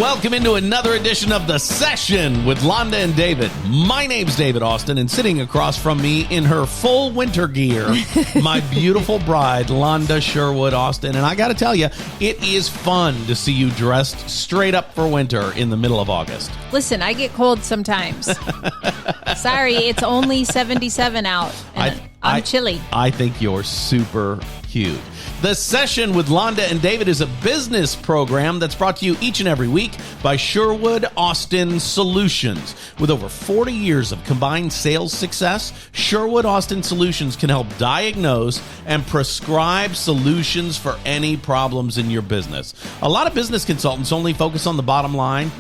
Welcome into another edition of The Session with Londa and David. My name's David Austin, and sitting across from me in her full winter gear, my beautiful bride, Londa Sherwood Austin. And I got to tell you, it is fun to see you dressed straight up for winter in the middle of August. Listen, I get cold sometimes. Sorry, it's only 77 out, and I'm chilly. I think you're super cute. The Session with Londa and David is a business program that's brought to you each and every week by Sherwood Austin Solutions. With over 40 years of combined sales success, Sherwood Austin Solutions can help diagnose and prescribe solutions for any problems in your business. A lot of business consultants only focus on the bottom line.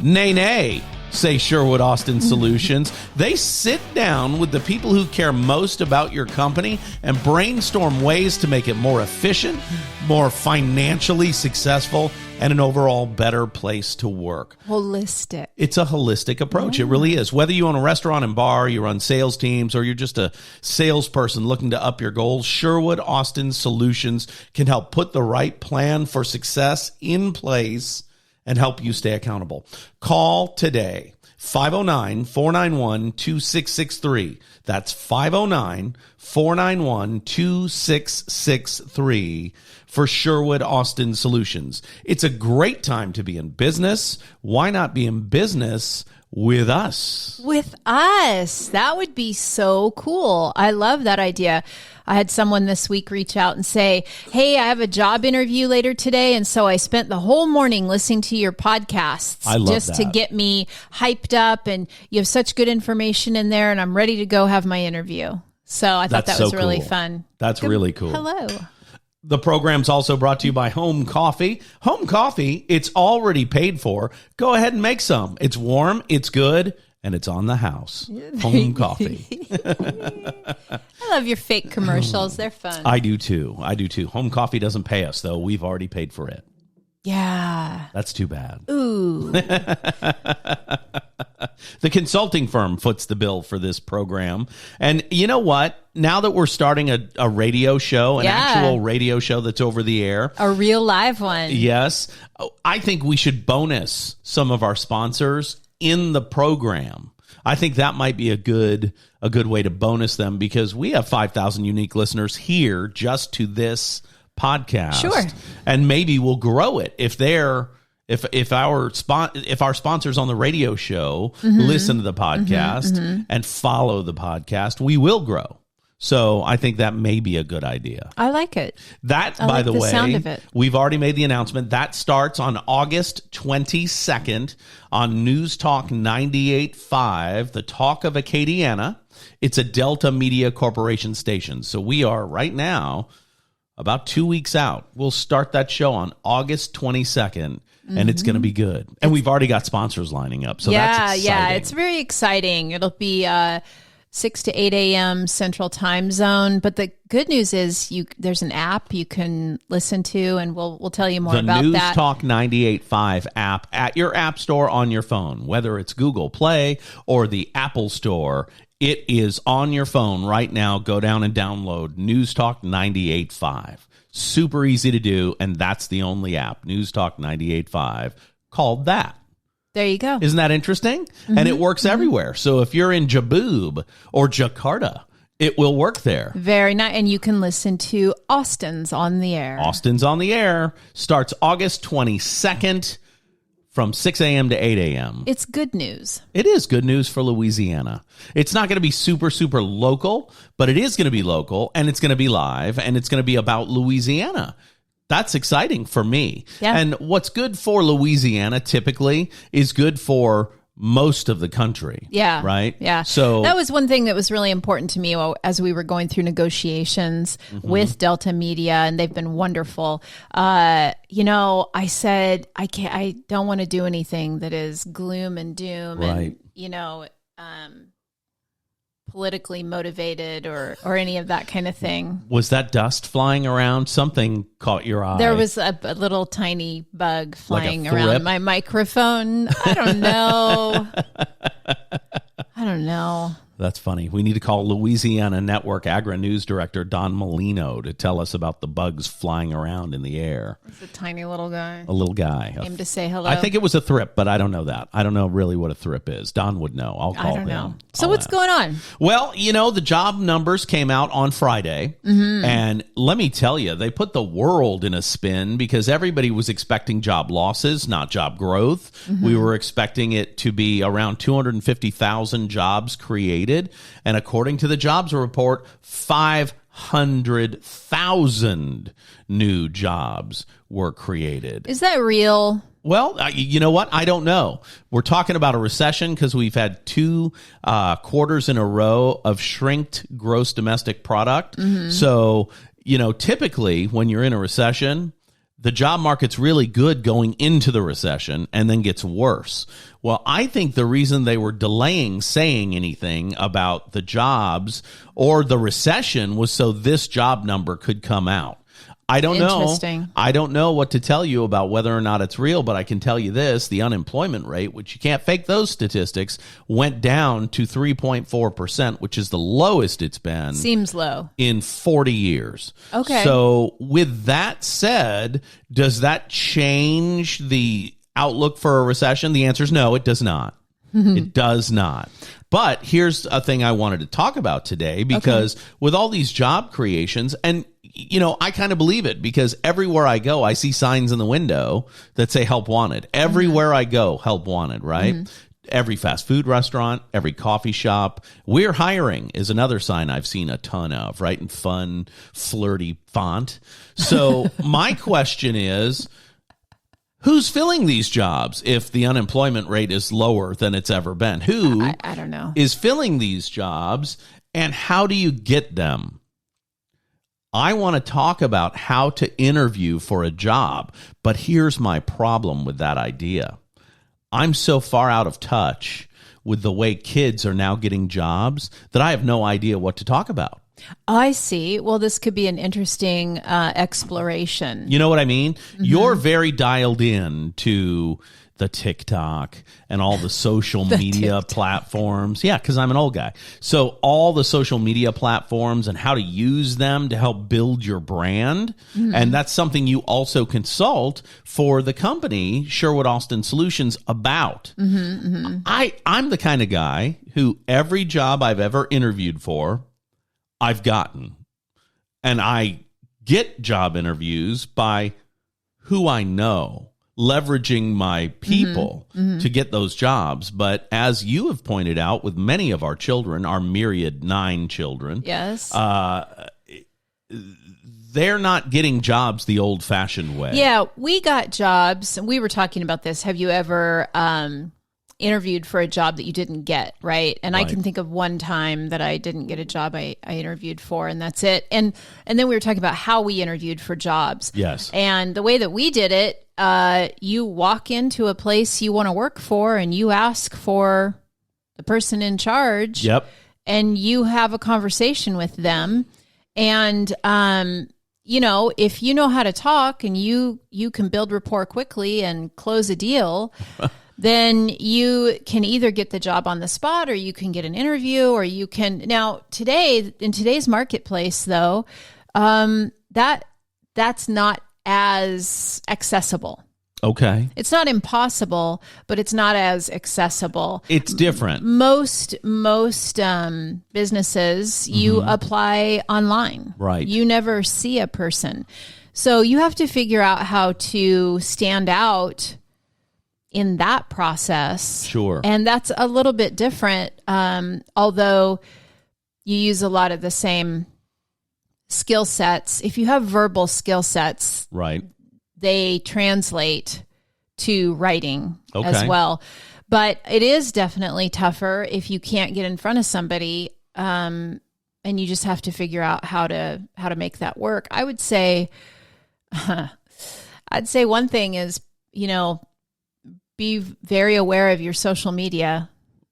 Nay, say Sherwood Austin Solutions. They sit down with the people who care most about your company and brainstorm ways to make it more efficient, more financially successful, and an overall better place to work. Holistic. It's a holistic approach. It really is. Whether you own a restaurant and bar, you run sales teams, or you're just a salesperson looking to up your goals, Sherwood Austin Solutions can help put the right plan for success in place and help you stay accountable. Call today, 509-491-2663. That's 509-491-2663 for Sherwood Austin Solutions. It's a great time to be in business. Why not be in business with us? With us. That would be so cool. I love that idea. I had someone this week reach out and say, hey, I have a job interview later today, and so I spent the whole morning listening to your podcasts to get me hyped up, and you have such good information in there, and I'm ready to go have my interview. So I thought that was really fun. That's really cool. Hello. The program's also brought to you by Home Coffee. Home Coffee, it's already paid for. Go ahead and make some. It's warm, it's good, and it's on the house. Home Coffee. I love your fake commercials. They're fun. I do too. Home Coffee doesn't pay us, though. We've already paid for it. Yeah. That's too bad. Ooh. The consulting firm foots the bill for this program. And you know what? Now that we're starting a radio show, an actual radio show that's over the air. A real live one. Yes. I think we should bonus some of our sponsors in the program. I think that might be a good way to bonus them, because we have 5,000 unique listeners here just to this podcast. Sure. And maybe we'll grow it if our sponsors on the radio show listen to the podcast and follow the podcast, we will grow. So I think that may be a good idea. I like it. By the way, sound of it. We've already made the announcement. That starts on August 22nd on News Talk 98.5, the Talk of Acadiana. It's a Delta Media Corporation station. So we are right now about 2 weeks out. We'll start that show on August 22nd. And it's going to be good. And we've already got sponsors lining up. So that's exciting. Yeah, it's very exciting. It'll be 6 to 8 a.m. Central Time Zone. But the good news is there's an app you can listen to, and we'll tell you more about that. The News Talk 98.5 app at your app store on your phone, whether it's Google Play or the Apple Store. It is on your phone right now. Go down and download News Talk 98.5. Super easy to do, and that's the only app, News Talk 98.5, called that. There you go. Isn't that interesting? And it works everywhere. So if you're in Jaboob or Jakarta, it will work there. Very nice. And you can listen to Austin's on the Air. Austin's on the Air starts August 22nd from 6 a.m. to 8 a.m. It's good news. It is good news for Louisiana. It's not going to be super, super local, but it is going to be local, and it's going to be live, and it's going to be about Louisiana. That's exciting for me. Yeah. And what's good for Louisiana typically is good for most of the country. Yeah. Right? Yeah. So that was one thing that was really important to me as we were going through negotiations with Delta Media, and they've been wonderful. I said, I don't want to do anything that is gloom and doom right. and, politically motivated or any of that kind of thing. Was that dust flying around? Something caught your eye. There was a little tiny bug flying like around my microphone. I don't know. That's funny. We need to call Louisiana Network Agri-News Director Don Molino to tell us about the bugs flying around in the air. It's a tiny little guy. A little guy. Came to say hello. I think it was a thrip, but I don't know that. I don't know really what a thrip is. Don would know. I'll call him. I don't know. So what's going on? Well, the job numbers came out on Friday, and let me tell you, they put the world in a spin because everybody was expecting job losses, not job growth. We were expecting it to be around 250,000 jobs created. And according to the jobs report, 500,000 new jobs were created. Is that real? Well, you know what? I don't know. We're talking about a recession because we've had 2 quarters in a row of shrinked gross domestic product. So, typically when you're in a recession, the job market's really good going into the recession and then gets worse. Well, I think the reason they were delaying saying anything about the jobs or the recession was so this job number could come out. I don't know. I don't know what to tell you about whether or not it's real, but I can tell you this. The unemployment rate, which you can't fake those statistics, went down to 3.4%, which is the lowest it's been. Seems low. In 40 years. Okay. So with that said, does that change the outlook for a recession? The answer is no, it does not. It does not. But here's a thing I wanted to talk about today because with all these job creations, and I kind of believe it because everywhere I go, I see signs in the window that say help wanted. Everywhere I go, help wanted, right? Every fast food restaurant, every coffee shop. We're hiring is another sign I've seen a ton of, right? In fun, flirty font. So my question is, who's filling these jobs if the unemployment rate is lower than it's ever been? Who I don't know. Is filling these jobs, and how do you get them? I want to talk about how to interview for a job, but here's my problem with that idea. I'm so far out of touch with the way kids are now getting jobs that I have no idea what to talk about. I see. Well, this could be an interesting exploration. You know what I mean? You're very dialed in to the TikTok and all the social media platforms. Yeah, because I'm an old guy. So all the social media platforms and how to use them to help build your brand. And that's something you also consult for the company, Sherwood Austin Solutions, about. I'm the kind of guy who every job I've ever interviewed for, I've gotten. And I get job interviews by who I know, leveraging my people to get those jobs. But as you have pointed out with many of our children, our myriad 9 children, yes, they're not getting jobs the old-fashioned way. Yeah, we got jobs, and we were talking about this. Have you ever interviewed for a job that you didn't get, right? And I can think of one time that I didn't get a job I interviewed for, and that's it. And then we were talking about how we interviewed for jobs. Yes. And the way that we did it, you walk into a place you want to work for, and you ask for the person in charge. Yep. And you have a conversation with them. And, if you know how to talk and you can build rapport quickly and close a deal, then you can either get the job on the spot, or you can get an interview, or you can. Now, in today's marketplace, though, that's not as accessible. Okay. It's not impossible, but it's not as accessible. It's different. Most businesses, you apply online. Right. You never see a person. So you have to figure out how to stand out in that process. Sure. And that's a little bit different, although you use a lot of the same skill sets. If you have verbal skill sets, right, they translate to writing as well. But it is definitely tougher if you can't get in front of somebody, and you just have to figure out how to make that work. I would say, one thing is, be very aware of your social media.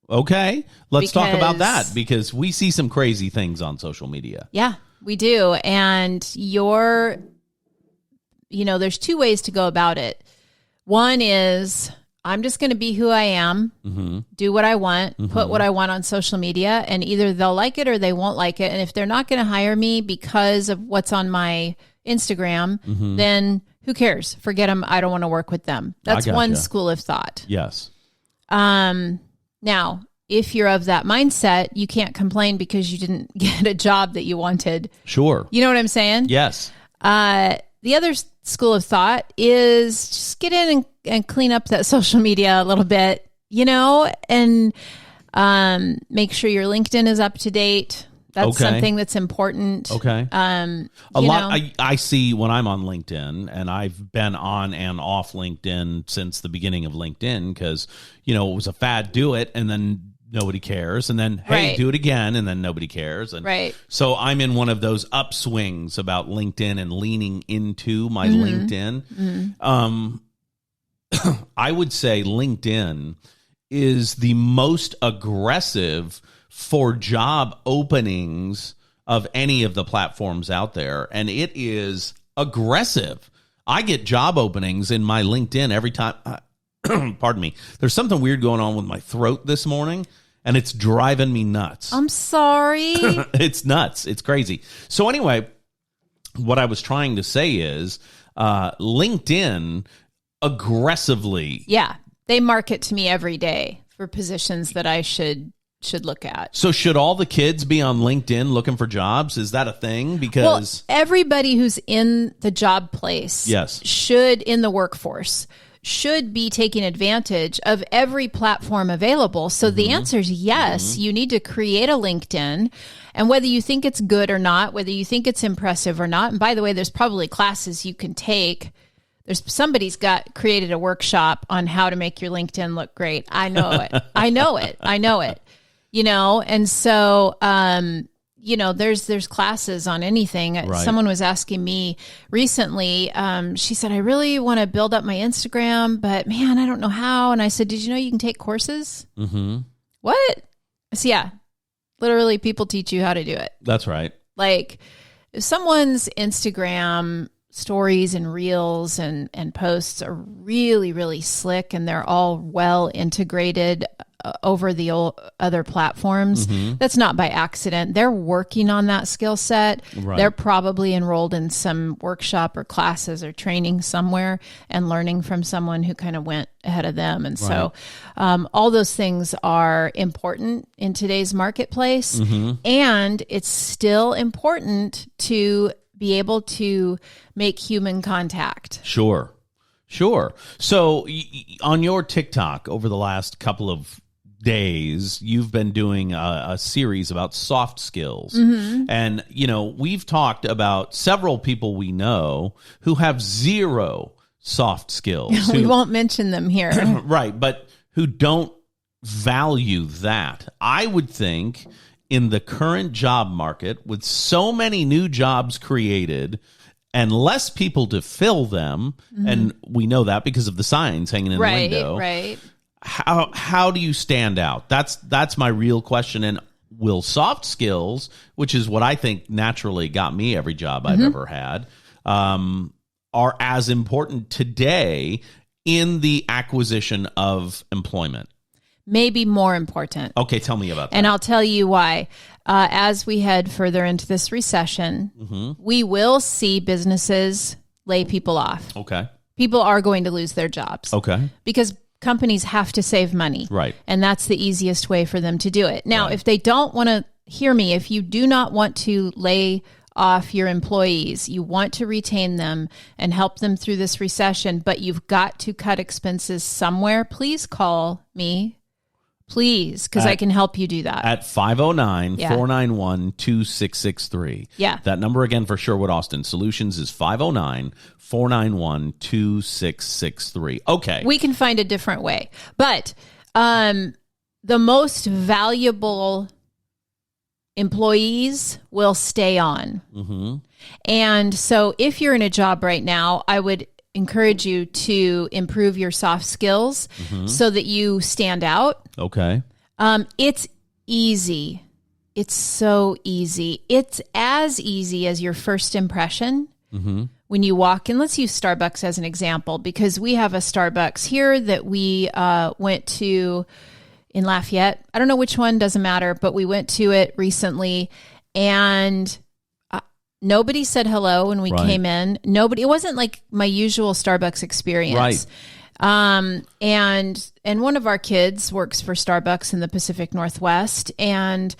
Okay. Let's talk about that, because we see some crazy things on social media. Yeah, we do. And there's 2 ways to go about it. One is I'm just going to be who I am, do what I want, put what I want on social media, and either they'll like it or they won't like it. And if they're not going to hire me because of what's on my Instagram, then who cares? Forget them. I don't want to work with them. That's one school of thought. Yes. Now, if you're of that mindset, you can't complain because you didn't get a job that you wanted. Sure. You know what I'm saying? Yes. The other school of thought is just get in and clean up that social media a little bit, and make sure your LinkedIn is up to date. That's something that's important. Okay. I see when I'm on LinkedIn, and I've been on and off LinkedIn since the beginning of LinkedIn because, it was a fad, do it, and then nobody cares. And then, hey, do it again. And then nobody cares. And so I'm in one of those upswings about LinkedIn and leaning into my LinkedIn. I would say LinkedIn is the most aggressive for job openings of any of the platforms out there. And it is aggressive. I get job openings in my LinkedIn every time. Pardon me. There's something weird going on with my throat this morning, and it's driving me nuts. I'm sorry. It's nuts. It's crazy. So anyway, what I was trying to say is LinkedIn aggressively. Yeah. They market to me every day for positions that I should look at. So should all the kids be on LinkedIn looking for jobs? Is that a thing? Because everybody who's in the job place should, in the workforce, should be taking advantage of every platform available. So the answer is yes, you need to create a LinkedIn. And whether you think it's good or not, whether you think it's impressive or not, and by the way, there's probably classes you can take. Somebody's created a workshop on how to make your LinkedIn look great. I know it. I know it. And so, there's classes on anything. Right. Someone was asking me recently, she said, I really want to build up my Instagram, but man, I don't know how. And I said, did you know you can take courses? What? So yeah, literally people teach you how to do it. That's right. Like if someone's Instagram stories and reels and posts are really, really slick and they're all well integrated over the other platforms, that's not by accident. They're working on that skill set. Right. They're probably enrolled in some workshop or classes or training somewhere and learning from someone who kind of went ahead of them. And so all those things are important in today's marketplace. And it's still important to be able to make human contact. Sure. So on your TikTok over the last couple of days, you've been doing a series about soft skills. And, we've talked about several people we know who have zero soft skills. We won't mention them here. Right. But who don't value that. I would think in the current job market, with so many new jobs created and less people to fill them, and we know that because of the signs hanging in the window. Right. How do you stand out? That's my real question. And will soft skills, which is what I think naturally got me every job I've ever had, are as important today in the acquisition of employment? Maybe more important. Okay, tell me about that. And I'll tell you why. As we head further into this recession, we will see businesses lay people off. Okay. People are going to lose their jobs. Okay. Because companies have to save money. Right. And that's the easiest way for them to do it. Now, if they don't want to hear me, if you do not want to lay off your employees, you want to retain them and help them through this recession, but you've got to cut expenses somewhere, please call me. Please, because I can help you do that. At 509-491-2663. Yeah. That number again for Sherwood Austin Solutions is 509-491-2663. Okay. We can find a different way. But the most valuable employees will stay on. And so if you're in a job right now, I would encourage you to improve your soft skills so that you stand out. Okay. It's easy. It's so easy. It's as easy as your first impression when you walk in. Let's use Starbucks as an example, because we have a Starbucks here that we went to in Lafayette. I don't know which one, doesn't matter, but we went to it recently, and nobody said hello when we came in. It wasn't like my usual Starbucks experience. Right. And one of our kids works for Starbucks in the Pacific Northwest, and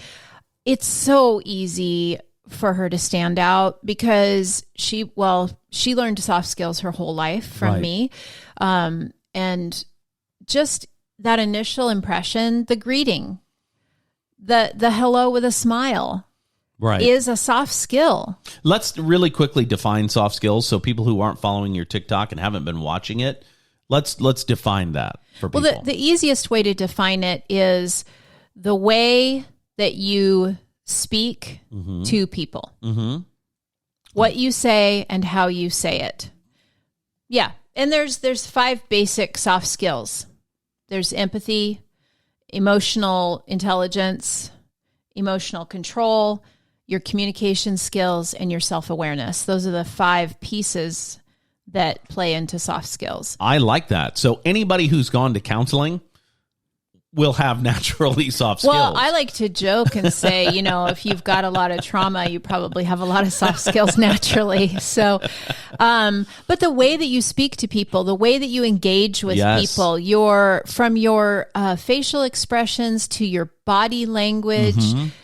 it's so easy for her to stand out because she learned soft skills her whole life from me. And just that initial impression, the greeting, the hello with a smile, is a soft skill. Let's really quickly define soft skills. So people who aren't following your TikTok and haven't been watching it, let's define that for people. Well, the easiest way to define it is the way that you speak to people, what you say and how you say it. Yeah. And there's 5 basic soft skills. There's empathy, emotional intelligence, emotional control, your communication skills, and your self-awareness. Those are the 5 pieces that play into soft skills. I like that. So anybody who's gone to counseling will have naturally soft skills. Well, I like to joke and say, if you've got a lot of trauma, you probably have a lot of soft skills naturally. So, but the way that you speak to people, the way that you engage with people, from your facial expressions to your body language,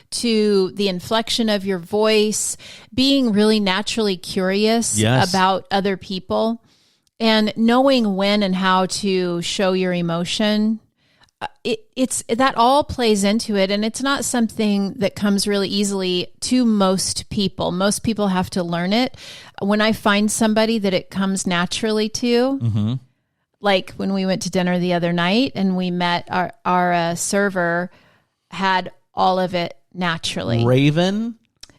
to the inflection of your voice, being really naturally curious about other people, and knowing when and how to show your emotion. It's that all plays into it, and it's not something that comes really easily to most people. Most people have to learn it. When I find somebody that it comes naturally to, like when we went to dinner the other night and we met our server had all of it naturally. Raven?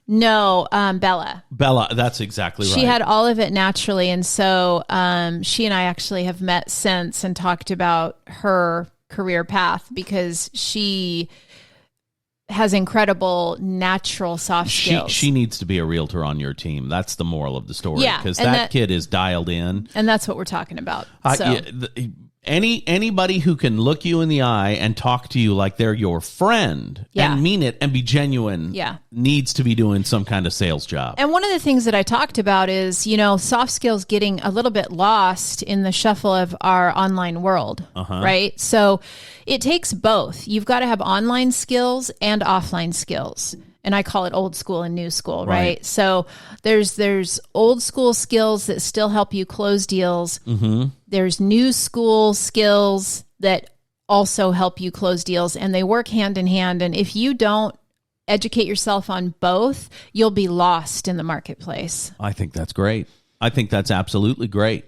No, Bella. Bella, that's exactly right. She had all of it naturally, and so she and I actually have met since and talked about her career path, because she has incredible natural soft skills. She needs to be a realtor on your team. That's the moral of the story. Yeah, because that kid is dialed in. And that's what we're talking about. Anybody who can look you in the eye and talk to you like they're your friend and mean it and be genuine needs to be doing some kind of sales job. And one of the things that I talked about is, soft skills getting a little bit lost in the shuffle of our online world, right? So it takes both. You've got to have online skills and offline skills. And I call it old school and new school, right? So there's old school skills that still help you close deals. There's new school skills that also help you close deals, and they work hand in hand. And if you don't educate yourself on both, you'll be lost in the marketplace. I think that's great. I think that's absolutely great.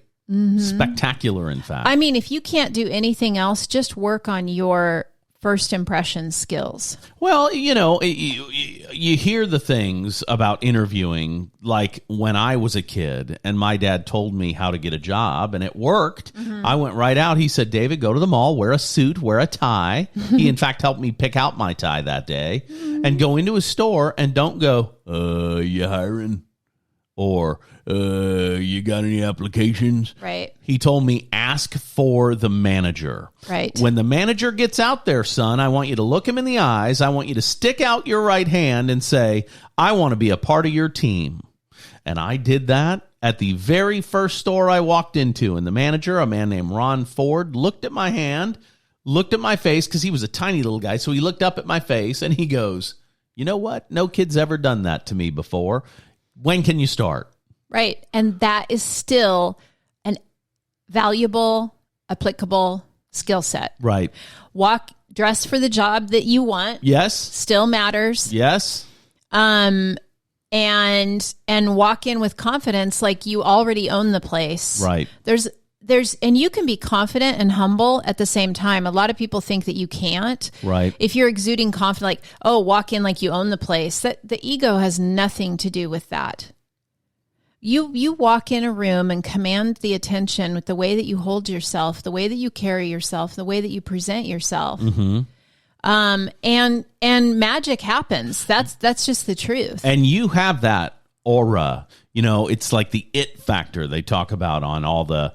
Spectacular, in fact. I mean, if you can't do anything else, just work on your first impression skills. Well, you hear the things about interviewing, like when I was a kid and my dad told me how to get a job and it worked. I went right out. He said, David, go to the mall, wear a suit, wear a tie. He, in fact, helped me pick out my tie that day, and go into a store and don't go, you hiring? Or, you got any applications? Right. He told me, ask for the manager. Right. When the manager gets out there, son, I want you to look him in the eyes. I want you to stick out your right hand and say, I want to be a part of your team. And I did that at the very first store I walked into. And the manager, a man named Ron Ford, looked at my hand, looked at my face, because he was a tiny little guy. So he looked up at my face and he goes, you know what? No kid's ever done that to me before. When can you start? Right. And that is still an valuable, applicable skill set. Right. Dress for the job that you want. Yes. Still matters. Yes. And walk in with confidence, like you already own the place. Right. And you can be confident and humble at the same time. A lot of people think that you can't. Right. If you're exuding confidence, like, walk in like you own the place, that the ego has nothing to do with that. You walk in a room and command the attention with the way that you hold yourself, the way that you carry yourself, the way that you present yourself. And magic happens. That's just the truth. And you have that aura. It's like the it factor they talk about on all the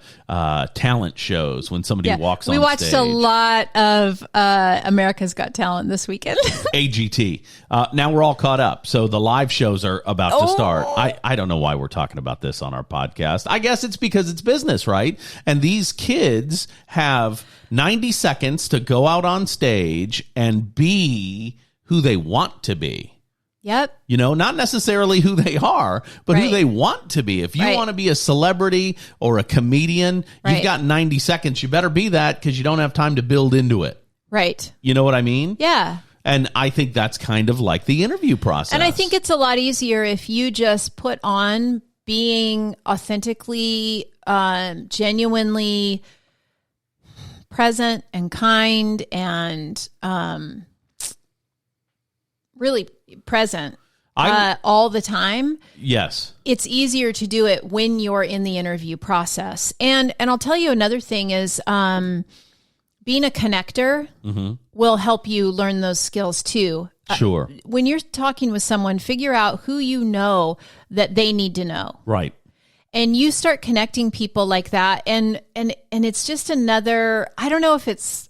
talent shows when somebody walks on stage. We watched a lot of America's Got Talent this weekend. AGT. Now we're all caught up. So the live shows are about to start. I don't know why we're talking about this on our podcast. I guess it's because it's business, right? And these kids have 90 seconds to go out on stage and be who they want to be. Yep. Not necessarily who they are, but who they want to be. If you want to be a celebrity or a comedian, you've got 90 seconds. You better be that because you don't have time to build into it. Right. You know what I mean? Yeah. And I think that's kind of like the interview process. And I think it's a lot easier if you just put on being authentically, genuinely present and kind and really present all the time. Yes. It's easier to do it when you're in the interview process. And I'll tell you another thing is being a connector will help you learn those skills too. Sure. When you're talking with someone, figure out who you know that they need to know. Right. And you start connecting people like that. And it's just another, I don't know if it's,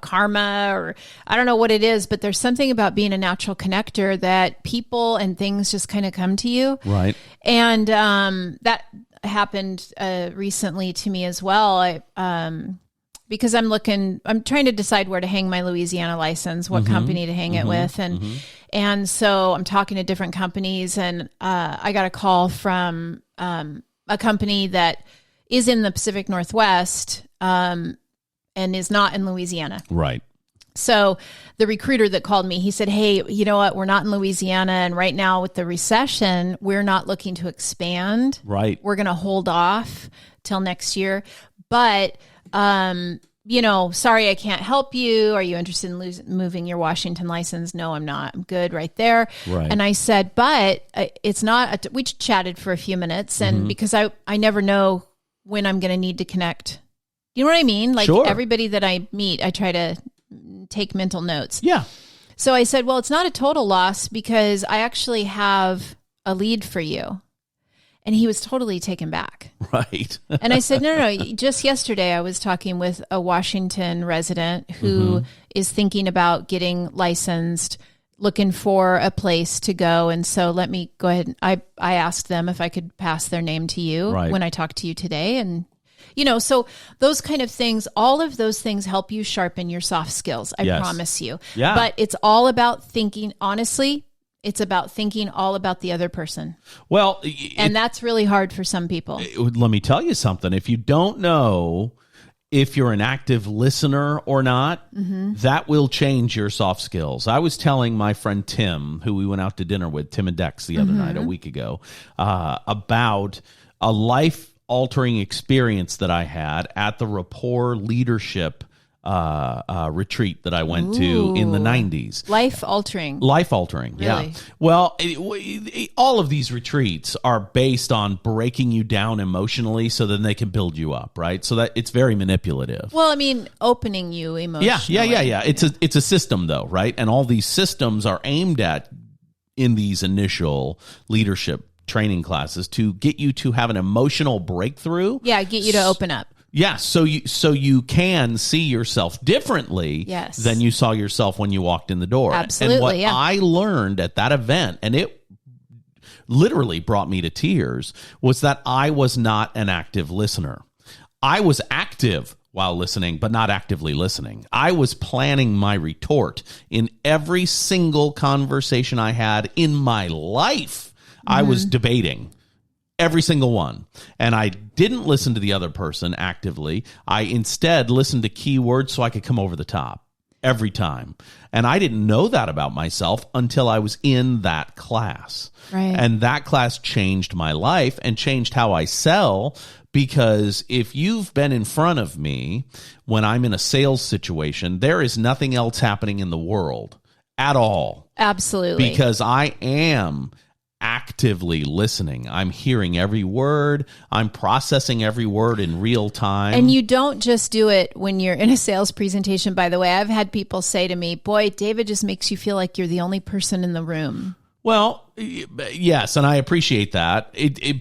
karma or I don't know what it is, but there's something about being a natural connector that people and things just kind of come to you. Right. And that happened recently to me as well. Because I'm trying to decide where to hang my Louisiana license, what company to hang it with. And so I'm talking to different companies and I got a call from a company that is in the Pacific Northwest and is not in Louisiana. Right. So the recruiter that called me, he said, hey, you know what? We're not in Louisiana. And right now with the recession, we're not looking to expand. Right. We're going to hold off till next year. But, sorry, I can't help you. Are you interested in moving your Washington license? No, I'm not. I'm good right there. Right. And I said, but it's not, we chatted for a few minutes and because I never know when I'm going to need to connect. You know what I mean? Like everybody that I meet, I try to take mental notes. Yeah. So I said, well, it's not a total loss because I actually have a lead for you. And he was totally taken back. Right. And I said, no. Just yesterday, I was talking with a Washington resident who is thinking about getting licensed, looking for a place to go. And so let me go ahead. I asked them if I could pass their name to you when I talked to you today. And, so those kind of things, all of those things help you sharpen your soft skills. I promise you. Yeah. But it's all about thinking, honestly. It's about thinking all about the other person. Well, and that's really hard for some people. Let me tell you something. If you don't know if you're an active listener or not, that will change your soft skills. I was telling my friend Tim, who we went out to dinner with, Tim and Dex, the other night, a week ago, about a life-altering experience that I had at the Rapport Leadership retreat that I went to in the 90s. Life-altering. Life-altering, really? Yeah. Well, all of these retreats are based on breaking you down emotionally so then they can build you up, right? So that it's very manipulative. Well, I mean, opening you emotionally. Yeah. It's a system, though, right? And all these systems are aimed at, in these initial leadership training classes, to get you to have an emotional breakthrough. Yeah, get you to open up. Yeah, so you can see yourself differently than you saw yourself when you walked in the door. Absolutely, and what I learned at that event, and it literally brought me to tears, was that I was not an active listener. I was active while listening, but not actively listening. I was planning my retort in every single conversation I had in my life. I was debating. Every single one. And I didn't listen to the other person actively. I instead listened to keywords so I could come over the top every time. And I didn't know that about myself until I was in that class. Right. And that class changed my life and changed how I sell, because if you've been in front of me when I'm in a sales situation, there is nothing else happening in the world at all. Absolutely. Because I am actively listening. I'm hearing every word. I'm processing every word in real time. And you don't just do it when you're in a sales presentation, by the way. I've had people say to me, boy, David just makes you feel like you're the only person in the room. Well, yes, and I appreciate that.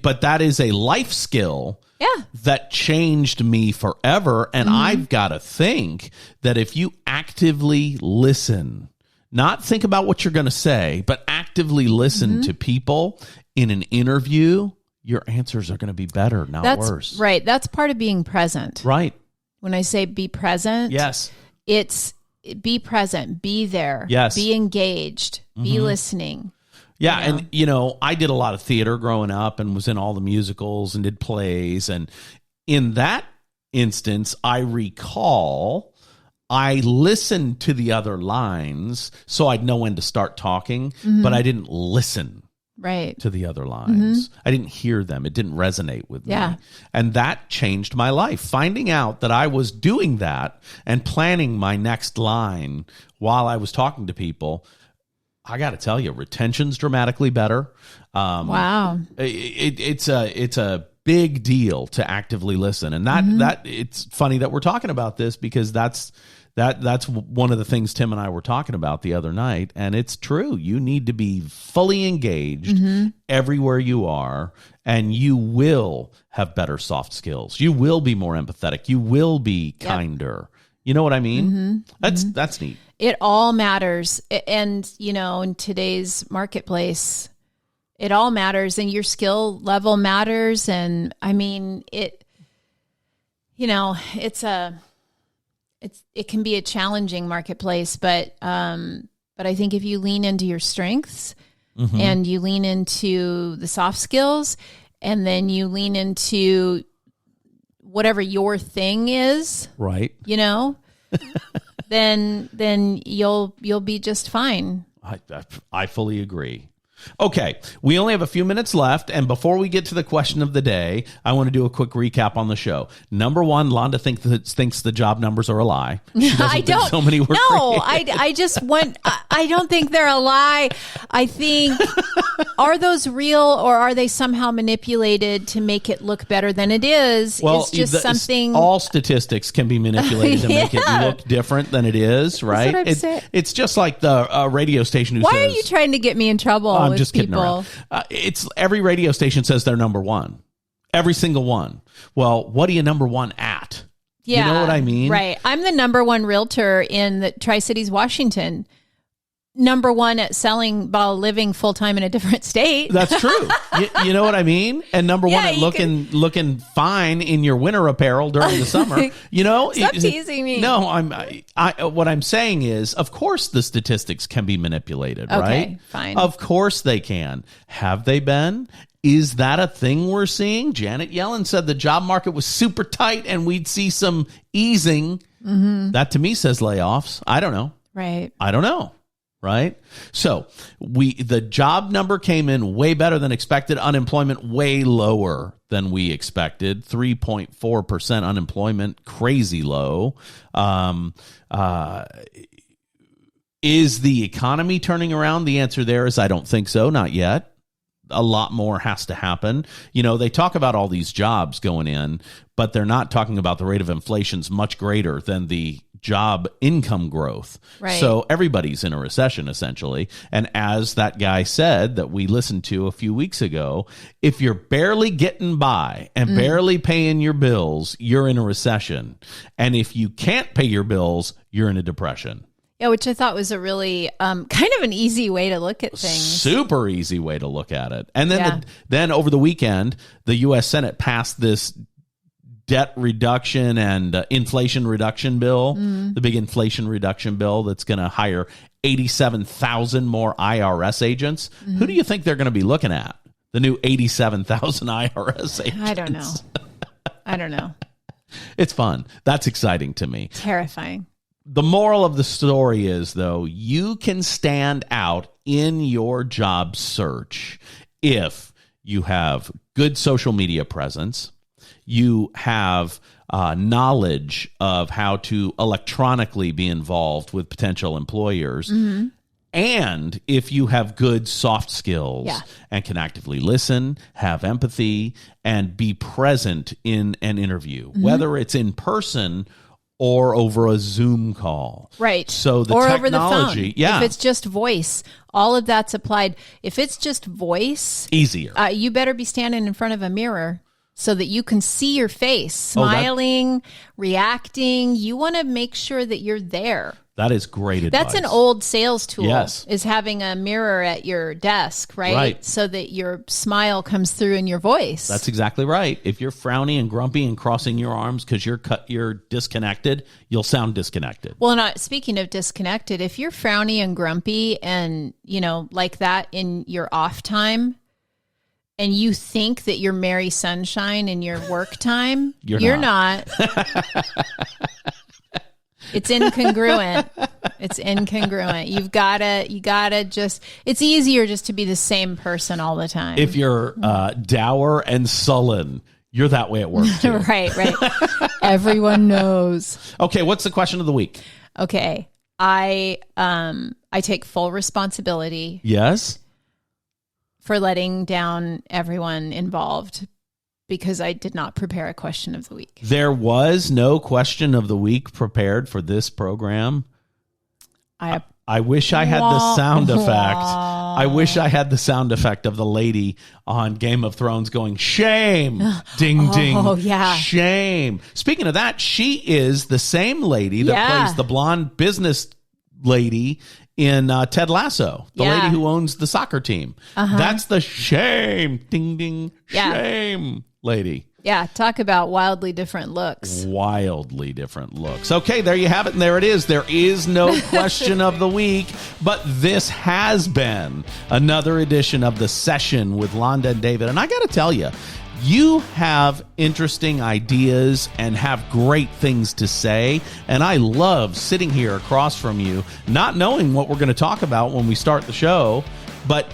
But that is a life skill that changed me forever. And I've got to think that if you actively listen, not think about what you're going to say, but actively listen to people in an interview, your answers are going to be better, not worse. Right. That's part of being present. Right. When I say be present, yes, it's be present, be there, be engaged, be listening. Yeah. And, I did a lot of theater growing up and was in all the musicals and did plays. And in that instance, I recall I listened to the other lines so I'd know when to start talking, but I didn't listen to the other lines. I didn't hear them. It didn't resonate with me. And that changed my life. Finding out that I was doing that and planning my next line while I was talking to people, I got to tell you, retention's dramatically better. Wow. It's a big deal to actively listen. And that it's funny that we're talking about this because that's one of the things Tim and I were talking about the other night. And it's true. You need to be fully engaged everywhere you are, and you will have better soft skills. You will be more empathetic. You will be kinder. You know what I mean? That's neat. It all matters. And, in today's marketplace, it all matters, and your skill level matters. And I mean, it can be a challenging marketplace, but I think if you lean into your strengths and you lean into the soft skills, and then you lean into whatever your thing is, right? then you'll be just fine. I fully agree. Okay, we only have a few minutes left, and before we get to the question of the day, I want to do a quick recap on the show. Number one, Londa thinks the job numbers are a lie. She doesn't think so many were created. I don't think they're a lie. I think, are those real, or are they somehow manipulated to make it look better than it is? Well, it's just something. All statistics can be manipulated to make it look different than it is, right? That's what I'm saying. It's just like the radio station who Why says, are you trying to get me in trouble? I'm just kidding around. It's every radio station says they're number one. Every single one. Well, what are you number one at? Yeah, you know what I mean? Right. I'm the number one realtor in the Tri-Cities, Washington. Number one at selling while living full time in a different state. That's true. you know what I mean? And number one at looking fine in your winter apparel during the summer. Stop teasing me. No, what I'm saying is, of course, the statistics can be manipulated, right? Okay, fine. Of course they can. Have they been? Is that a thing we're seeing? Janet Yellen said the job market was super tight and we'd see some easing. That to me says layoffs. I don't know. Right. I don't know. Right. So the job number came in way better than expected. Unemployment way lower than we expected. 3.4% unemployment, crazy low. Is the economy turning around? The answer there is I don't think so. Not yet. A lot more has to happen. They talk about all these jobs going in, but they're not talking about the rate of inflation's much greater than the job income growth. Right. So everybody's in a recession, essentially. And as that guy said that we listened to a few weeks ago, if you're barely getting by and barely paying your bills, you're in a recession. And if you can't pay your bills, you're in a depression. Yeah, which I thought was a really kind of an easy way to look at things. Super easy way to look at it. And then then over the weekend, the U.S. Senate passed this debt reduction and inflation reduction bill, the big inflation reduction bill that's going to hire 87,000 more IRS agents. Who do you think they're going to be looking at? The new 87,000 IRS agents? I don't know. It's fun. That's exciting to me. Terrifying. The moral of the story is, though, you can stand out in your job search if you have good social media presence, you have knowledge of how to electronically be involved with potential employers, and if you have good soft skills and can actively listen, have empathy, and be present in an interview, whether it's in person or over a Zoom call. Right. So the or technology, over the phone. yeah. If it's just voice, all of that's applied. If it's just voice, easier. You better be standing in front of a mirror so that you can see your face, smiling, reacting. You want to make sure that you're there. That is great advice. That's an old sales tool. Yes. Is having a mirror at your desk, right? Right. So that your smile comes through in your voice. That's exactly right. If you're frowny and grumpy and crossing your arms because you're disconnected, you'll sound disconnected. Well, not speaking of disconnected, if you're frowny and grumpy and, like that in your off time, and you think that you're Mary Sunshine in your work time, you're not. It's incongruent. It's incongruent. You gotta just, it's easier just to be the same person all the time. If you're dour and sullen, you're that way at work too. Right. Everyone knows. Okay, what's the question of the week? Okay. I take full responsibility. Yes. For letting down everyone involved, because I did not prepare a question of the week. There was no question of the week prepared for this program. I wish I had the sound effect. I wish I had the sound effect of the lady on Game of Thrones going, shame, ding, ding, shame. Speaking of that, she is the same lady that plays the blonde business lady in Ted Lasso, the lady who owns the soccer team. That's the shame, ding, ding, shame lady. Yeah, talk about wildly different looks. Wildly different looks. Okay, there you have it, and there it is. There is no question of the week, but this has been another edition of The Session with Londa and David. And I got to tell you, you have interesting ideas and have great things to say, and I love sitting here across from you, not knowing what we're going to talk about when we start the show, but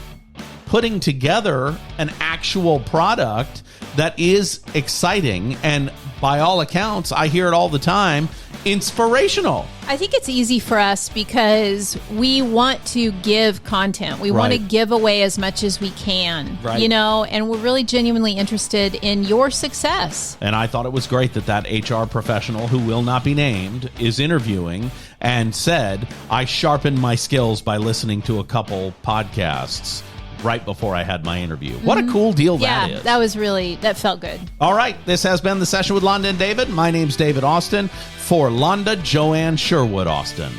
putting together an actual product that is exciting and, by all accounts, I hear it all the time, inspirational. I think it's easy for us because we want to give content. We want to give away as much as we can, and we're really genuinely interested in your success. And I thought it was great that HR professional, who will not be named, is interviewing and said, I sharpened my skills by listening to a couple podcasts right before I had my interview. What a cool deal that is. That felt good. All right. This has been The Session with Londa and David. My name's David Austin. For Londa Joanne Sherwood Austin.